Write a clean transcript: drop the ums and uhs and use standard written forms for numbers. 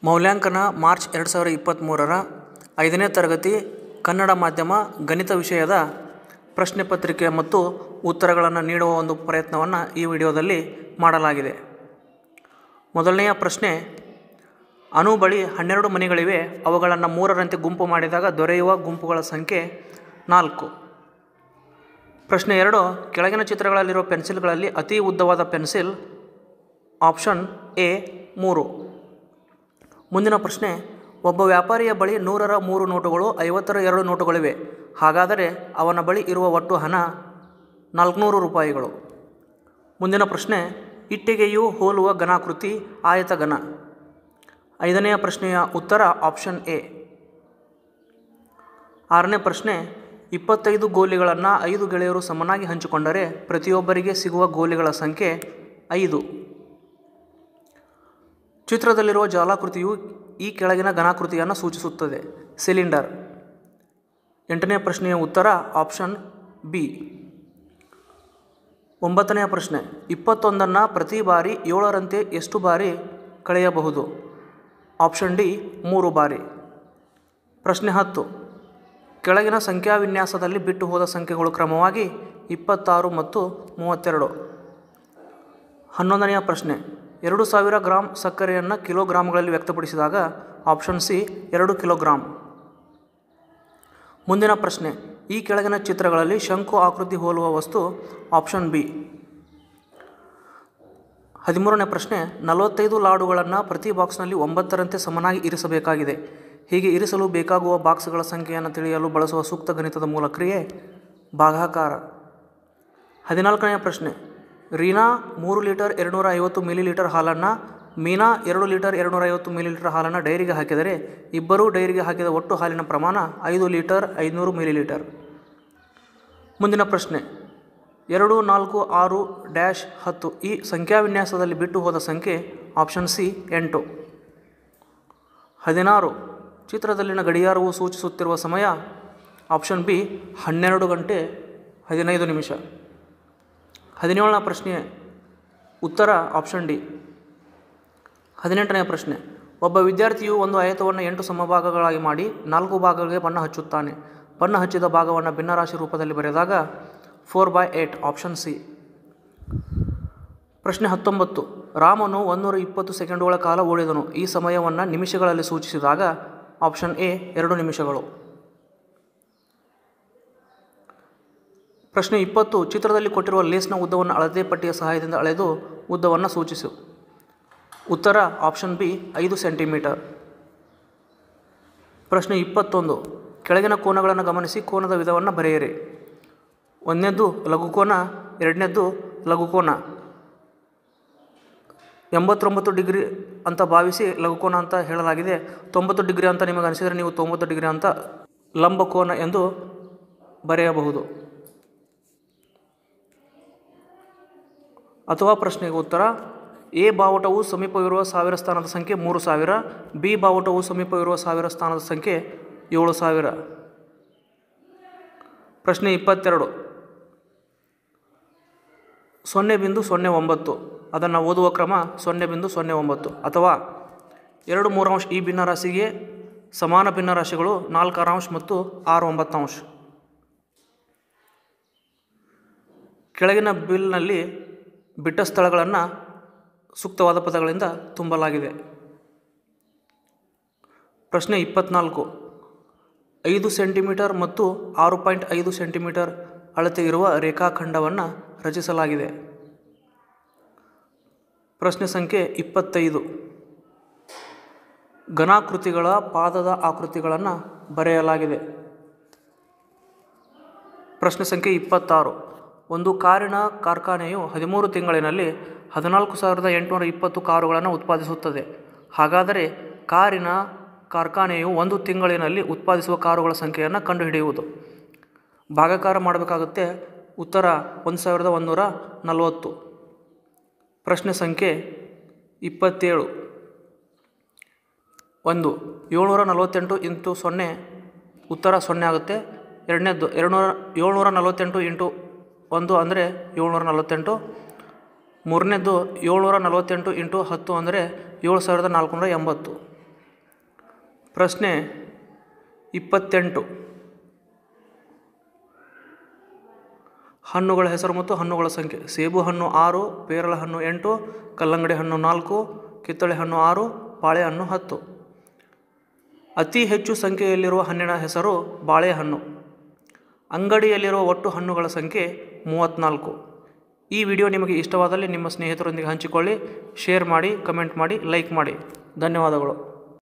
ಮೌಲ್ಯಾಂಕನ March 2023ರ 5ನೇ ತರಗತಿ ಕನ್ನಡ ಮಾಧ್ಯಮ ಗಣಿತ ವಿಷಯದ ಪ್ರಶ್ನೆ ಪತ್ರಿಕೆ ಮತ್ತು ಉತ್ತರಗಳನ್ನು ನೀಡುವ ಒಂದು ಪ್ರಯತ್ನವನ್ನು ಈ ವಿಡಿಯೋದಲ್ಲಿ ಮಾಡಲಾಗಿದೆ. ಮೊದಲನೆಯ ಪ್ರಶ್ನೆ, ಅನು ಬಳಿ 12 ಮನೆಗಳಿವೆ. ಅವುಗಳನ್ನು 3ರಂತೆ ಗುಂಪು ಮಾಡಿದಾಗ ದೊರೆಯುವ ಗುಂಪುಗಳ ಸಂಖ್ಯೆ 4. ಪ್ರಶ್ನೆ 2, ಕೆಳಗಿನ ಚಿತ್ರಗಳಲ್ಲಿರುವ ಪೆನ್ಸಿಲ್ಗಳಲ್ಲಿ ಅತಿ ಉದ್ದವಾದ ಪೆನ್ಸಿಲ್ ಆಪ್ಷನ್ ಎ 3. ಮುಂದಿನ ಪ್ರಶ್ನೆ, ಒಬ್ಬ ವ್ಯಾಪಾರಿಯ ಬಳಿ 100ರ 3 ನೋಟುಗಳು 50ರ 2 ನೋಟುಗಳಿವೆ. ಹಾಗಾದರೆ ಅವನ ಬಳಿ ಇರುವ ಒಟ್ಟು ಹಣ 400 ರೂಪಾಯಿಗಳು. ಮುಂದಿನ ಪ್ರಶ್ನೆ, ಇಟ್ಟಿಗೆಯು ಹೋಲುವ ಘನಾಕೃತಿ ಆಯತಘನ. 5ನೆಯ ಪ್ರಶ್ನೆಯ ಉತ್ತರ ಆಪ್ಷನ್ ಎ. 6ನೇ ಪ್ರಶ್ನೆ, 25 ಗೋಲಿಗಳನ್ನು 5 ಗೆಳೆಯರು ಸಮನಾಗಿ ಹಂಚಿಕೊಂಡರೆ ಪ್ರತಿಯೊಬ್ಬರಿಗೆ ಸಿಗುವ ಗೋಲಿಗಳ ಸಂಖ್ಯೆ 5. ಚಿತ್ರದಲ್ಲಿರುವ ಜಾಲಾಕೃತಿಯು ಈ ಕೆಳಗಿನ ಘನಾಕೃತಿಯನ್ನು ಸೂಚಿಸುತ್ತದೆ. ಸಿಲಿಂಡರ್. 8ನೇ ಪ್ರಶ್ನೆಯ ಉತ್ತರ ಆಪ್ಷನ್ ಬಿ. 9ನೆಯ ಪ್ರಶ್ನೆ, 21ನ್ನು ಪ್ರತಿ ಬಾರಿ 7ರಂತೆ ಎಷ್ಟು ಬಾರಿ ಕಳೆಯಬಹುದು? ಆಪ್ಷನ್ ಡಿ 3 ಬಾರಿ. ಪ್ರಶ್ನೆ 10, ಕೆಳಗಿನ ಸಂಖ್ಯಾವಿನ್ಯಾಸದಲ್ಲಿ ಬಿಟ್ಟು ಹೋದ ಸಂಖ್ಯೆಗಳು ಕ್ರಮವಾಗಿ 26 ಮತ್ತು 32. 11ನೆಯ ಪ್ರಶ್ನೆ, 2000 ಗ್ರಾಂ ಸಕ್ಕರೆಯನ್ನು ಕಿಲೋಗ್ರಾಂಗಳಲ್ಲಿ ವ್ಯಕ್ತಪಡಿಸಿದಾಗ ಆಪ್ಷನ್ ಸಿ 2 ಕಿಲೋಗ್ರಾಂ. ಮುಂದಿನ ಪ್ರಶ್ನೆ, ಈ ಕೆಳಗಿನ ಚಿತ್ರಗಳಲ್ಲಿ ಶಂಕು ಆಕೃತಿ ಹೋಲುವ ವಸ್ತು ಆಪ್ಷನ್ ಬಿ. 13ನೇ ಪ್ರಶ್ನೆ, 45 ಲಾಡುಗಳನ್ನು ಪ್ರತಿ ಬಾಕ್ಸ್ನಲ್ಲಿ 9ರಂತೆ ಸಮನಾಗಿ ಇರಿಸಬೇಕಾಗಿದೆ. ಹೀಗೆ ಇರಿಸಲು ಬೇಕಾಗುವ ಬಾಕ್ಸ್ಗಳ ಸಂಖ್ಯೆಯನ್ನು ತಿಳಿಯಲು ಬಳಸುವ ಸೂಕ್ತ ಗಣಿತದ ಮೂಲ ಕ್ರಿಯೆ ಭಾಗಾಕಾರ. 14ನೆಯ ಪ್ರಶ್ನೆ, ರೀನಾ 3 ಲೀಟರ್ 250 ಮಿಲಿಲೀಟರ್ ಹಾಲನ್ನು, ಮೀನಾ 2 ಲೀಟರ್ 250 ಮಿಲಿಲೀಟರ್ ಹಾಲನ್ನು ಡೈರಿಗೆ ಹಾಕಿದರೆ ಇಬ್ಬರೂ ಡೈರಿಗೆ ಹಾಕಿದ ಒಟ್ಟು ಹಾಲಿನ ಪ್ರಮಾಣ 5 ಲೀಟರ್ 500 ಮಿಲಿಲೀಟರ್. ಮುಂದಿನ ಪ್ರಶ್ನೆ, 2, 4, 6, 10 ಈ ಸಂಖ್ಯಾವಿನ್ಯಾಸದಲ್ಲಿ ಬಿಟ್ಟು ಹೋದ ಸಂಖ್ಯೆ ಆಪ್ಷನ್ ಸಿ 8. 16, ಚಿತ್ರದಲ್ಲಿನ ಗಡಿಯಾರವು ಸೂಚಿಸುತ್ತಿರುವ ಸಮಯ ಆಪ್ಷನ್ ಬಿ 12 ಗಂಟೆ 15 ನಿಮಿಷ. 17ನೇ ಪ್ರಶ್ನೆ ಉತ್ತರ ಆಪ್ಷನ್ ಡಿ. 18ನೇ ಪ್ರಶ್ನೆ, ಒಬ್ಬ ವಿದ್ಯಾರ್ಥಿಯು ಒಂದು ಆಯತವನ್ನು 8 ಸಮಭಾಗಗಳಾಗಿ ಮಾಡಿ 4 ಭಾಗಗಳಿಗೆ ಬಣ್ಣ ಹಚ್ಚುತ್ತಾನೆ. ಬಣ್ಣ ಹಚ್ಚಿದ ಭಾಗವನ್ನು ಭಿನ್ನರಾಶಿ ರೂಪದಲ್ಲಿ ಬರೆದಾಗ 4/8 ಆಪ್ಷನ್ ಸಿ. ಪ್ರಶ್ನೆ 19, ರಾಮನು 120 ಸೆಕೆಂಡುಗಳ ಕಾಲ ಓಡಿದನು. ಈ ಸಮಯವನ್ನು ನಿಮಿಷಗಳಲ್ಲಿ ಸೂಚಿಸಿದಾಗ ಆಪ್ಷನ್ ಎ 2 ನಿಮಿಷಗಳು. ಪ್ರಶ್ನೆ 20, ಚಿತ್ರದಲ್ಲಿ ಕೊಟ್ಟಿರುವ ಲೇಸ್ನ ಉದ್ದವನ್ನು ಅಳತೆ ಪಟ್ಟಿಯ ಸಹಾಯದಿಂದ ಅಳೆದು ಉದ್ದವನ್ನು ಸೂಚಿಸು. ಉತ್ತರ ಆಪ್ಷನ್ ಬಿ 5 ಸೆಂಟಿಮೀಟರ್. ಪ್ರಶ್ನೆ 21, ಕೆಳಗಿನ ಕೋನಗಳನ್ನು ಗಮನಿಸಿ ಕೋನದ ವಿಧವನ್ನು ಬರೆಯಿರಿ. 1ನೇದ್ದು ಲಘುಕೋನ, 2ನೇದ್ದು ಲಘುಕೋನ. 89 ಡಿಗ್ರಿ ಅಂತ ಭಾವಿಸಿ ಲಘುಕೋನ ಅಂತ ಹೇಳಲಾಗಿದೆ. 90 ಡಿಗ್ರಿ ಅಂತ ನಿಮಗೆ ಅನಿಸಿದರೆ ನೀವು 90 ಡಿಗ್ರಿ ಅಂತ ಲಂಬಕೋನ ಎಂದು ಬರೆಯಬಹುದು. ಅಥವಾ ಪ್ರಶ್ನೆಗೆ ಉತ್ತರ, ಎ ಬಾವುಟವು ಸಮೀಪವಿರುವ 1000 ಸ್ಥಾನದ ಸಂಖ್ಯೆ 3000, ಬಿ ಬಾವುಟವು ಸಮೀಪವಿರುವ 1000 ಸ್ಥಾನದ ಸಂಖ್ಯೆ 7000. ಪ್ರಶ್ನೆ 22, 0.09 ಅದನ್ನು ಓದುವ ಕ್ರಮ 0.09 ಅಥವಾ 2/3 ಈ ಭಿನ್ನರಾಶಿಗೆ ಸಮಾನ ಭಿನ್ನರಾಶಿಗಳು 4/6 ಮತ್ತು 6/9. ಕೆಳಗಿನ ಬಿಲ್ನಲ್ಲಿ ಬಿಟ್ಟ ಸ್ಥಳಗಳನ್ನು ಸೂಕ್ತವಾದ ಪದಗಳಿಂದ ತುಂಬಲಾಗಿದೆ. ಪ್ರಶ್ನೆ 24, 5 ಸೆಂಟಿಮೀಟರ್ ಮತ್ತು 6.5 ಸೆಂಟಿಮೀಟರ್ ಅಳತೆ ಇರುವ ರೇಖಾಖಂಡವನ್ನು ರಚಿಸಲಾಗಿದೆ. ಪ್ರಶ್ನೆ ಸಂಖ್ಯೆ 25, ಘನಾಕೃತಿಗಳ ಪಾದದ ಆಕೃತಿಗಳನ್ನು ಬರೆಯಲಾಗಿದೆ. ಪ್ರಶ್ನೆ ಸಂಖ್ಯೆ 26, ಒಂದು ಕಾರಿನ ಕಾರ್ಖಾನೆಯು 13 ತಿಂಗಳಿನಲ್ಲಿ 14,820 ಕಾರುಗಳನ್ನು ಉತ್ಪಾದಿಸುತ್ತದೆ. ಹಾಗಾದರೆ ಕಾರಿನ ಕಾರ್ಖಾನೆಯು 1 ತಿಂಗಳಿನಲ್ಲಿ ಉತ್ಪಾದಿಸುವ ಕಾರುಗಳ ಸಂಖ್ಯೆಯನ್ನು ಕಂಡುಹಿಡಿಯುವುದು. ಭಾಗಾಕಾರ ಮಾಡಬೇಕಾಗುತ್ತೆ. ಉತ್ತರ 1140. ಪ್ರಶ್ನೆ ಸಂಖ್ಯೆ 27, 1 748 ಇಂಟು 0 ಉತ್ತರ 0 ಆಗುತ್ತೆ. 2ನೇದ್ದು 748 ಇಂಟು 1 ಅಂದರೆ 748. 3ನೇದ್ದು 748 ಇಂಟು 10 ಅಂದರೆ 7480. ಪ್ರಶ್ನೆ 28. ಹಣ್ಣುಗಳ ಹೆಸರು ಮತ್ತು ಹಣ್ಣುಗಳ ಸಂಖ್ಯೆ. ಸೇಬು ಹಣ್ಣು 6, ಪೇರಳೆ ಹಣ್ಣು 8, ಕಲ್ಲಂಗಡಿ ಹಣ್ಣು 4, ಕಿತ್ತಳೆ ಹಣ್ಣು 6, ಬಾಳೆಹಣ್ಣು 10. ಅತಿ ಹೆಚ್ಚು ಸಂಖ್ಯೆಯಲ್ಲಿರುವ ಹಣ್ಣಿನ ಹೆಸರು ಬಾಳೆಹಣ್ಣು. ಅಂಗಡಿಯಲ್ಲಿರುವ ಒಟ್ಟು ಹಣ್ಣುಗಳ ಸಂಖ್ಯೆ 34. ಈ ವಿಡಿಯೋ ನಿಮಗೆ ಇಷ್ಟವಾದಲ್ಲಿ ನಿಮ್ಮ ಸ್ನೇಹಿತರೊಂದಿಗೆ ಹಂಚಿಕೊಳ್ಳಿ, ಶೇರ್ ಮಾಡಿ, ಕಮೆಂಟ್ ಮಾಡಿ, ಲೈಕ್ ಮಾಡಿ. ಧನ್ಯವಾದಗಳು.